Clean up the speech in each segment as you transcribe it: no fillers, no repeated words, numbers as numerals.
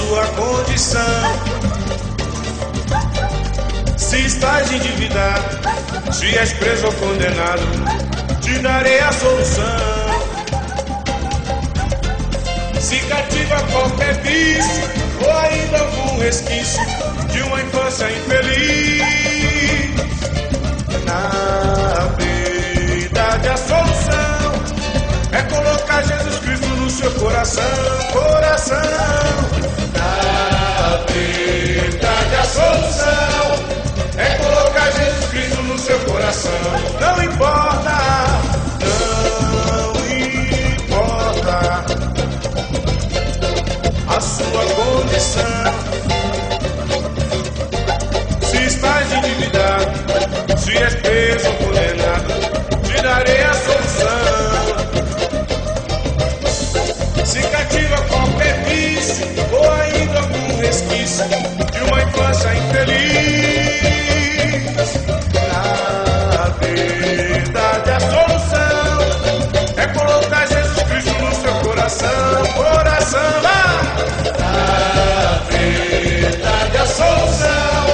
sua condição. Se estás endividado, se és preso ou condenado, te darei a solução. Se cativa qualquer vício ou ainda algum resquício de uma infância infeliz, na verdade a solução é colocar Jesus Cristo no seu coração, coração. Na verdade a solução é colocar Jesus Cristo no seu coração. Não importa, não importa a sua condição. Se estás endividado, se és preso ou condenado, te darei a solução. Se cativa qualquer vício ou ainda algum resquício de uma infância infeliz, na verdade a solução é colocar Jesus Cristo no seu coração, coração. Na verdade a solução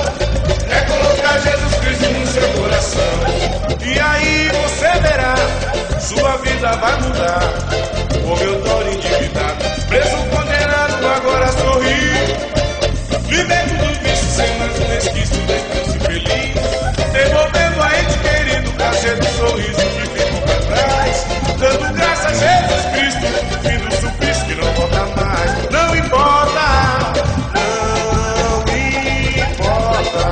é colocar Jesus Cristo no seu coração. E aí você verá, sua vida vai mudar. Como eu tô endividado, preso, condenado, agora sorri. Liberto do vício sem mais um resquício da infância feliz. Devolvendo a ente querido, cachê do sorriso que ficou pra trás. Dando graça a Jesus Cristo, fim do suplício que não volta mais. Não importa, não importa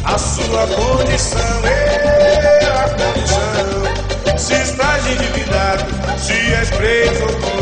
a sua condição, é a condição. Se estás endividado, se és preso ou